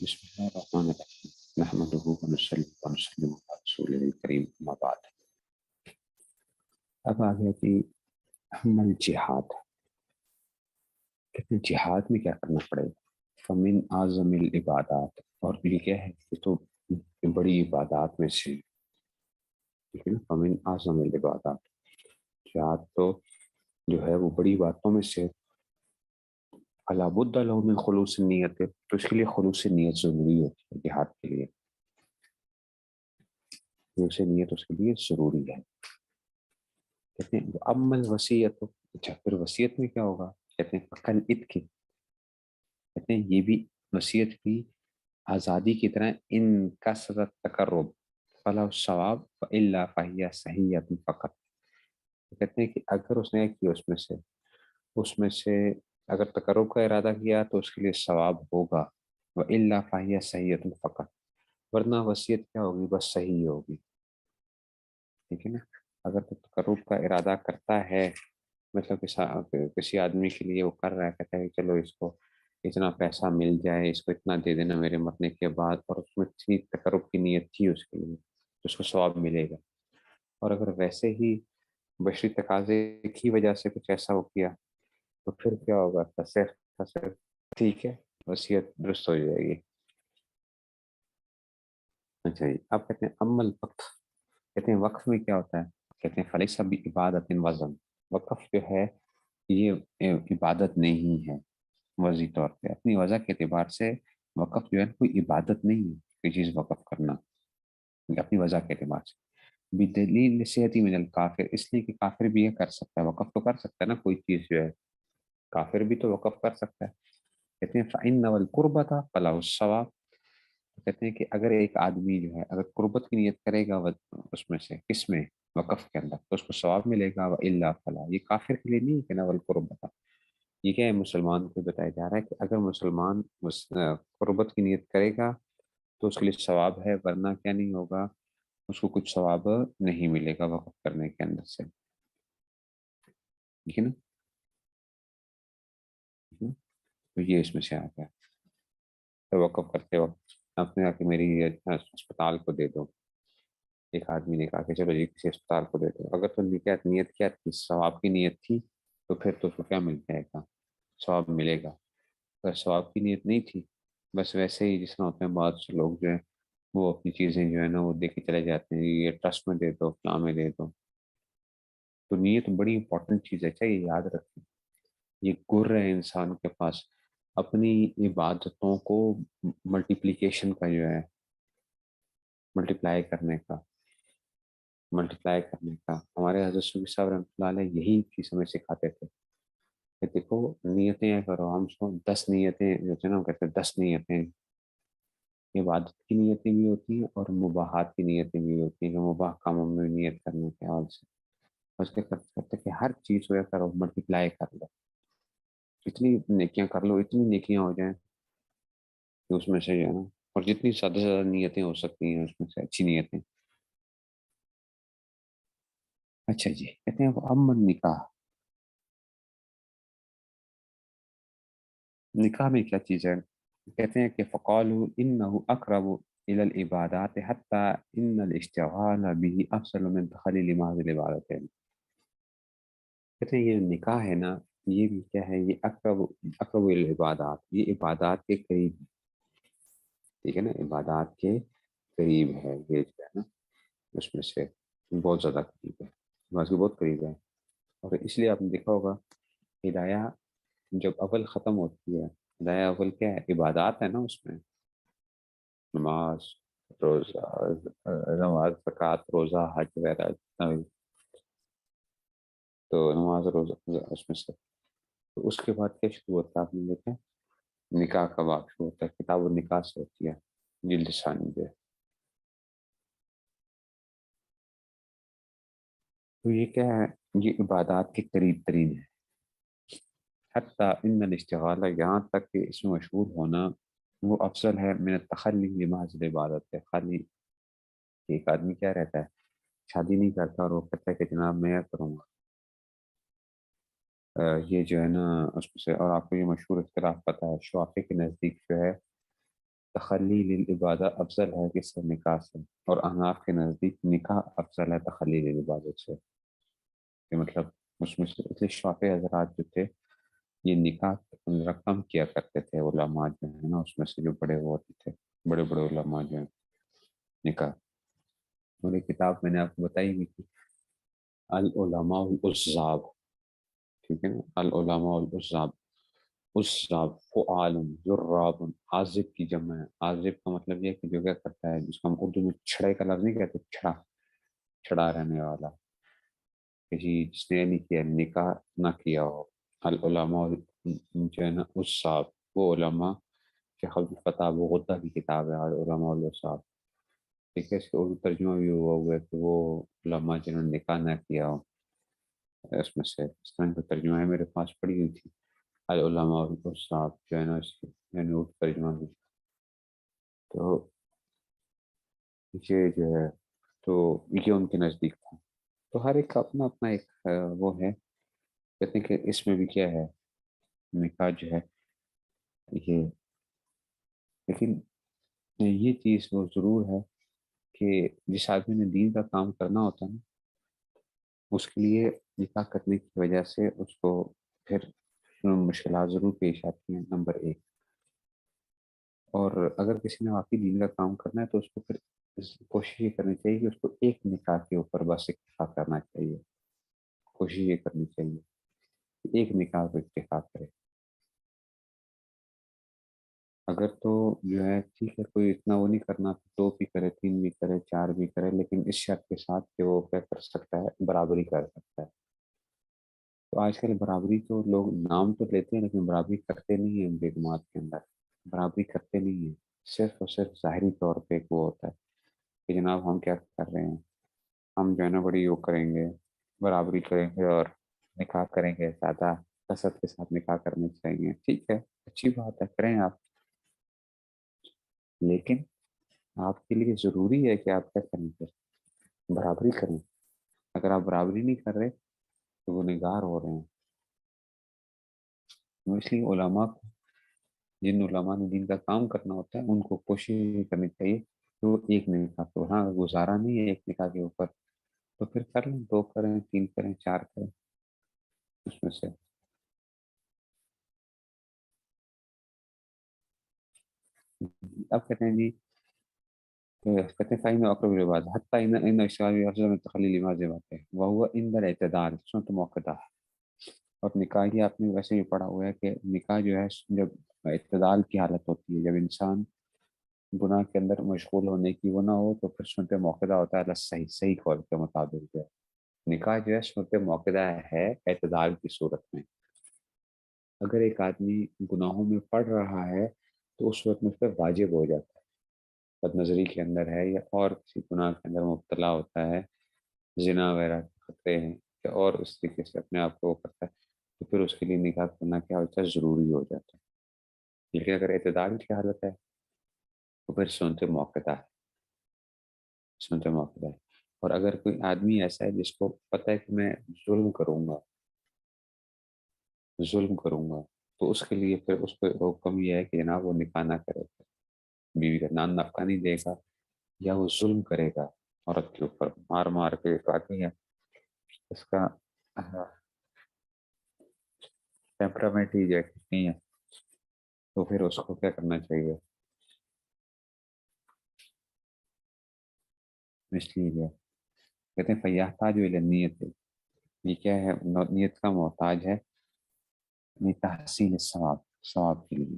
بسم اللہ الرحمن الرحیم نحمدہ ونصلی ونسلم علی رسولہ الکریم اما بعد۔ اب آ گیا کہ عمل جہاد، کہتے ہیں جہاد میں کیا کرنا پڑے گا۔ فمن اعظم العبادات، اور یہ کیا ہے، یہ تو بڑی عبادات میں سے، ٹھیک ہے نا۔ فمن اعظم العبادات، جہاد تو جو ہے وہ بڑی باتوں میں سے۔ فلا بد له من خلوص النیت، تو اس کے لیے خلوص نیت ضروری ہوتی ہے جہاد کے لیے، خلوص نیت اس کے لیے ضروری ہے۔ کہتے ہیں عمل وصیت، اچھا پھر وصیت میں کیا ہوگا، کہتے ہیں عقل ات کی، کہتے ہیں یہ بھی وصیت بھی آزادی کی طرح ان کثرت تقرب فلا الثواب الا فہیہ صحیحۃ فقط۔ کہتے ہیں کہ اگر اس نے کی اس میں سے اگر تقرب کا ارادہ کیا تو اس کے لیے ثواب ہوگا، والا فہیہ صحیحۃ فقط، ورنہ وصیت کیا ہوگی، بس صحیح ہوگی، ٹھیک ہے نا۔ اگر تو تقرب کا ارادہ کرتا ہے، مطلب کسی آدمی کے لیے وہ کر رہا ہے، کہتا ہے کہ چلو اس کو اتنا پیسہ مل جائے، اس کو اتنا دے دینا میرے مرنے کے بعد، اور اس میں اتنی تقرب کی نیت تھی اس کے لیے، تو اس کو ثواب ملے گا۔ اور اگر ویسے ہی بشری تقاضے کی وجہ سے کچھ ایسا ہو کیا تو پھر کیا ہوگا، تصرف ٹھیک ہے، وصیت درست ہو جائے گی۔ اچھا جی، اب کہتے ہیں عمل وقت، کہتے ہیں وقف میں کیا ہوتا ہے، کہتے ہیں فلیسا بھی عبادت وزن، وقف جو ہے یہ عبادت نہیں ہے، وضعی طور پہ اپنی وضع کے اعتبار سے وقف جو ہے کوئی عبادت نہیں ہے، کوئی چیز وقف کرنا اپنی وضع کے اعتبار سے۔ بدلیل صحتی من الکافر، اس لیے کہ کافر بھی یہ کر سکتا ہے، وقف تو کر سکتا ہے نا کوئی چیز جو ہے، کافر بھی تو وقف کر سکتا ہے۔ کہتے ہیں فَإِنَّ الْقُرْبَةَ فَلَهُ الثَّوَابُ، کہتے ہیں کہ اگر ایک آدمی جو ہے اگر قربت کی نیت کرے گا اس میں سے کس میں، وقف کے اندر، تو اس کو ثواب ملے گا، وَإِلَّا فَلَا، یہ کافر کے لیے نہیں کہ نا القربۃ، یہ کیا ہے مسلمان کو بتایا جا رہا ہے کہ اگر مسلمان قربت کی نیت کرے گا تو اس کے لیے ثواب ہے، ورنہ کیا نہیں ہوگا، اس کو کچھ ثواب نہیں ملے گا وقف کرنے کے اندر سے، ٹھیک ہے نا۔ تو یہ اس میں سے آ گیا، تو وقف کرتے وقت آپ نے کہا کہ میری اسپتال کو دے دو، ایک آدمی نے کہا کہ چلو جی کسی اسپتال کو دے دو، اگر تو نیت کیا تھی، ثواب کی نیت تھی، تو پھر تو اس کو کیا مل جائے گا، ثواب ملے گا۔ اگر ثواب کی نیت نہیں تھی، بس ویسے ہی جس طرح ہوتے ہیں بعض سے لوگ جو ہیں وہ اپنی چیزیں جو ہے نا وہ دے کے چلے جاتے ہیں، یہ ٹرسٹ میں دے دو، فلاں میں دے دو، تو نیت بڑی امپورٹنٹ چیز ہے، چاہیے یاد رکھیں، یہ گر ہے انسان کے پاس اپنی عبادتوں کو ملٹیپلیکیشن کا جو ہے، ملٹیپلائی کرنے کا ہمارے حضرت صوفی صاحب رحمۃ اللہ علیہ یہی چیز ہمیں سکھاتے تھے کہ دیکھو نیتیں کرو، ہم سو 10 نیتیں جو تھے نا وہ کہتے ہیں 10 نیتیں، عبادت کی نیتیں بھی ہوتی ہیں اور مباحات کی نیتیں بھی ہوتی ہیں، کہ مباح کاموں میں نیت کرنے کے حال سے، اس کے کرتے کہ ہر چیز کو کرو، ملٹیپلائی کر لو، اتنی نیکیاں کر لو، اتنی نیکیاں ہو جائیں کہ اس میں سے جو ہے نا، اور جتنی زیادہ سے زیادہ نیتیں ہو سکتی ہیں اس میں سے اچھی نیتیں۔ اچھا جی، کہتے ہیں وہ امن نکاح، نکاح میں کیا چیز ہے، کہتے ہیں کہ فقالوا انه اقرب الى العبادات حتى ان الاشتغال به افضل من تخلي لماذ العبادتين، کہتے ہیں یہ نکاح ہے نا، یہ بھی کیا ہے، یہ اقرب الى العبادات، یہ عبادات کے قریب، ٹھیک ہے نا، عبادات کے قریب ہے، یہ جو ہے نا اس میں سے بہت زیادہ قریب ہے، نماز کے بہت قریب ہے۔ اور اس لیے آپ نے دیکھا ہوگا ہدایہ جب اول ختم ہوتی ہے، ہدایہ اول کیا ہے، عبادات ہے نا، اس میں نماز، روزہ، نماز، زکوٰۃ، روزہ، حج وغیرہ جتنا بھی، تو نماز روزہ اس میں سے، تو اس کے بعد کیا شروع ہوتا ہے، آپ نے دیکھا نکاح کا باب شروع ہوتا ہے، کتاب النکاح سے ہوتی ہے، جلد ثانی جو ہے، تو یہ کیا ہے، یہ عبادات کے قریب ترین ہے، حتیٰ ان الاشتغال، یہاں تک کہ اس میں مشغول ہونا وہ افضل ہے من التخلی لمحض عبادت ہے، خالی ایک آدمی کیا رہتا ہے، شادی نہیں کرتا اور وہ کہتا ہے کہ جناب میں کروں گا، یہ جو ہے نا اس میں سے، اور آپ کو یہ مشہور اختلاف پتہ ہے، شوافی کے نزدیک جو ہے تخلی للعبادہ افضل ہے کس سے؟ نکاح سے، اور احناف کے نزدیک نکاح افضل ہے تخلی للعبادت سے، کہ مطلب اس میں سے شافعی حضرات جو تھے یہ نکاح رقم کیا کرتے تھے، علماء جو ہے نا اس میں سے جو بڑے وہ ہوتے تھے، بڑے بڑے علماء جو ہیں نکاح، انہیں کتاب میں نے آپ کو بتائی بھی تھی، العلماء العزاب، ٹھیک ہے نا، العلماء العزاب، عزاب فعال جراب، عازب کی جمع ہے، عازب کا مطلب یہ ہے کہ جو کیا کرتا ہے، جس کو ہم اردو میں چھڑے کا لفظ نہیں کہتے، چھڑا، چھڑا رہنے والا، کسی جس نے نہیں کیا نکاح نہ کیا ہو، العلماء جو ہے نا عزاب، وہ علماء کہ خلق الفتح وہ غدہ کی کتاب ہے العلماء العزاب، ٹھیک ہے، اس کا اردو ترجمہ بھی ہوا ہے کہ وہ علماء جنہوں نے نکاح نہ کیا ہو، اس میں سے اس طرح کا ترجمہ ہے، میرے پاس پڑھی ہوئی تھی، العلماء العزاب جو ہے نا اس کی میں نے اردو ترجمہ بھی، تو یہ جو ہے تو یہ ان کے نزدیک تھا، تو ہر ایک کا اپنا اپنا ایک وہ ہے، کہتے ہیں کہ اس میں بھی کیا ہے، نکاح جو ہے یہ، لیکن یہ چیز وہ ضرور ہے کہ جس آدمی نے دین کا کام کرنا ہوتا ہے نا اس کے لیے نکاح کرنے کی وجہ سے اس کو پھر مشکلات ضرور پیش آتی ہیں، نمبر ایک، اور اگر کسی نے واقعی دین کا کام کرنا ہے تو اس کو پھر کوشش یہ کرنی چاہیے کہ اس کو ایک نکاح کے اوپر بس اکتفا کرنا چاہیے، کوشش یہ کرنی چاہیے کہ ایک نکاح کو اکتفا کرے، اگر تو جو ہے ٹھیک ہے کوئی اتنا وہ نہیں کرنا، دو بھی کرے، تین بھی کرے، چار بھی کرے، لیکن اس شرط کے ساتھ کہ وہ کیا کر سکتا ہے، برابری کر سکتا ہے، تو آج کل برابری تو لوگ نام تو لیتے ہیں لیکن برابری کرتے نہیں ہیں، ان کے جماعت کے اندر برابری کرتے نہیں ہیں، صرف اور صرف ظاہری طور پہ ایک وہ ہوتا ہے کہ جناب ہم کیا کر رہے ہیں، ہم جو ہے نا بڑی وہ کریں گے، برابری کریں گے اور نکاح کریں گے، زیادہ کثرت کے ساتھ نکاح کرنے چاہیے، ٹھیک ہے اچھی بات ہے کریں آپ، لیکن آپ کے لیے ضروری ہے کہ آپ کیا کریں پھر برابری کریں، اگر آپ برابری نہیں کر رہے تو وہ نگار ہو رہے ہیں، اس لیے علماء کو، جن علماء نے دین کا کام کرنا ہوتا ہے ان کو کوشش یہ کرنی چاہیے کہ وہ ایک نکاح کو، ہاں گزارا نہیں ہے ایک نکاح کے اوپر تو پھر کر لیں، دو کریں، تین کریں، چار کریں، اس میں سے اب کہتے ہیں جی کہتے ہیں فائن اقرب العباد حتیٰ ان اشعار افضل من تخلیل ما بات ہے وہ ان الاعتدال سنت موقع، اور نکاح کی آپ نے ویسے بھی پڑھا ہوا ہے کہ نکاح جو ہے جب اعتدال کی حالت ہوتی ہے، جب انسان گناہ کے اندر مشغول ہونے کی وہ نہ ہو تو پھر سنت موقع ہوتا ہے، صحیح صحیح قول کے مطابق جو ہے نکاح جو ہے سنت موقع ہے اعتدال کی صورت میں، اگر ایک آدمی گناہوں میں پڑ رہا ہے تو اس وقت مجھ پر واجب ہو جاتا ہے، بد نظری کے اندر ہے یا اور کسی گناہ کے اندر مبتلا ہوتا ہے، زنا وغیرہ کے خطرے ہیں یا اور اس طریقے سے اپنے آپ کو وہ کرتا ہے تو پھر اس کے لیے نکاح کرنا کیا ہوتا ہے، ضروری ہو جاتا ہے، لیکن اگر اعتدال کی حالت ہے تو پھر سنت موقع ہے، سنت موقع ہے، اور اگر کوئی آدمی ایسا ہے جس کو پتہ ہے کہ میں ظلم کروں گا، ظلم کروں گا تو اس کے لیے پھر اس کو حکم یہ ہے کہ جناب وہ نکاح نہ کرے، بیوی کا نام نفقہ نہیں دے گا یا وہ ظلم کرے گا عورت کے اوپر، مار مار کے ایک آدمی ہے اس کا ٹیمپرامنٹ ہی جو ہے نہیں ہے تو پھر اس کو کیا کرنا چاہیے، اس لیے جو ہے کہتے ہیں فیاحتاج نیت ہے، یہ کیا ہے، نیت کا محتاج ہے، یہ تحصیل ثواب، ثواب کے لیے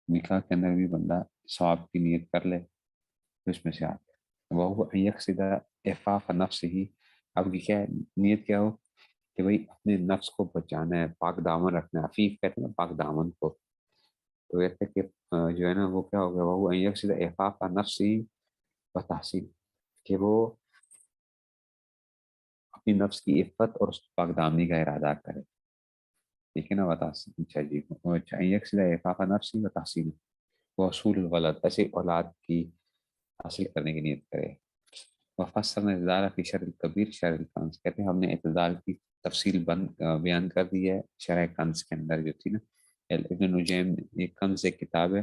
نکاح کے اندر بھی بندہ ثواب کی نیت کر لے تو اس میں سے آتا ہے وہ یکسدہ عفاف نفس ہی، اب کی کیا ہے نیت کیا ہو کہ بھائی اپنے نفس کو بچانا ہے، پاک دامن رکھنا ہے، عفیف کہتے ہیں نا پاک دامن کو، تو کہتے ہیں کہ جو ہے نا وہ کیا ہو گیا وہ یکسدہ عفاف نفس ہی و تحصیل، کہ وہ اپنی نفس کی عفت اور اس پاک دامنی کا ارادہ کرے، ٹھیک ہے نا، و تحصیل، اچھا جی، یکسدہ عفاف نفس ہی و تحصیل، وہ اصول الولد ایسے اولاد کی حاصل کرنے کی نیت کرے، وفصل اعتدال فی شرح الکبیر شرح الکنز، کہتے ہیں ہم نے اعتدال کی تفصیل بیان کر دی ہے شرح کنز کے اندر جو تھی نا، ابن نجیم یہ کنز ایک کتاب ہے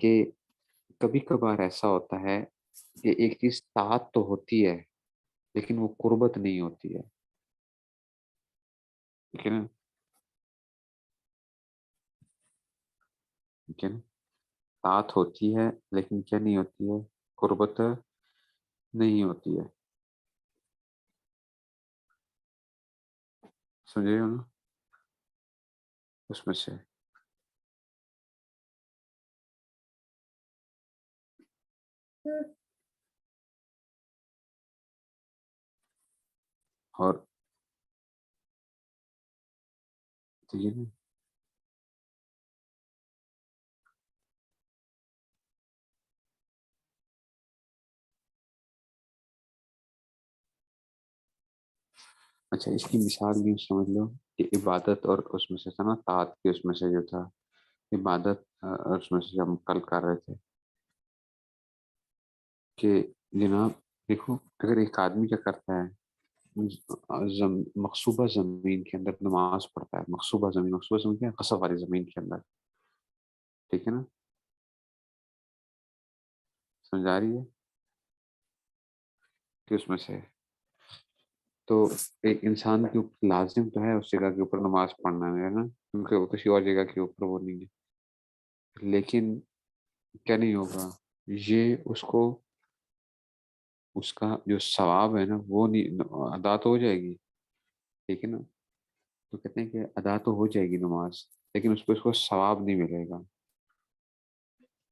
کہ کبھی کبھار ایسا ہوتا ہے کہ ایک چیز طاعت تو ہوتی ہے لیکن وہ قربت نہیں ہوتی ہے، ٹھیک ہے نا؟ ٹھیک ہے نا؟ طاعت ہوتی ہے لیکن کیا نہیں ہوتی ہے؟ قربت نہیں ہوتی ہے، سمجھے ہو نا؟ اس میں سے اور ٹھیک ہے نا؟ اچھا اس کی مثال بھی سمجھ لو کہ عبادت اور اس میں سے تھا نا، طاعت کے اس میں سے جو تھا عبادت، اس میں سے جو ہم کل کر رہے تھے کہ جناب دیکھو اگر ایک آدمی کیا کرتا ہے، مقصوبہ زمین کے اندر نماز پڑھتا ہے، مقصوبہ زمین کیا ہے؟ قصب والی زمین کے اندر، ٹھیک ہے نا؟ سمجھ آ رہی ہے کہ اس میں سے تو ایک انسان کے اوپر لازم تو ہے اس جگہ کے اوپر نماز پڑھنا ہے نا، کیونکہ وہ کسی اور جگہ کے اوپر وہ نہیں ہے، لیکن کیا نہیں ہوگا، یہ اس کو اس کا جو ثواب ہے نا وہ نہیں ادا تو ہو جائے گی، ٹھیک ہے نا؟ تو کہتے ہیں کہ ادا تو ہو جائے گی نماز لیکن اس پہ اس کو ثواب نہیں ملے گا،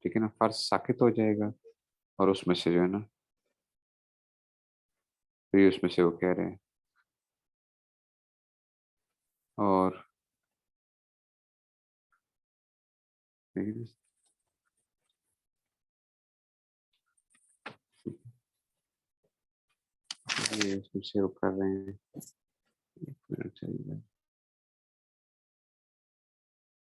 ٹھیک ہے نا؟ فرض ساقط ہو جائے گا، اور اس میں سے جو ہے نا پھر اس میں سے وہ کہہ رہے ہیں اور ٹھیک ہے نا؟ یہ اس میں سے وہ کر رہے ہیں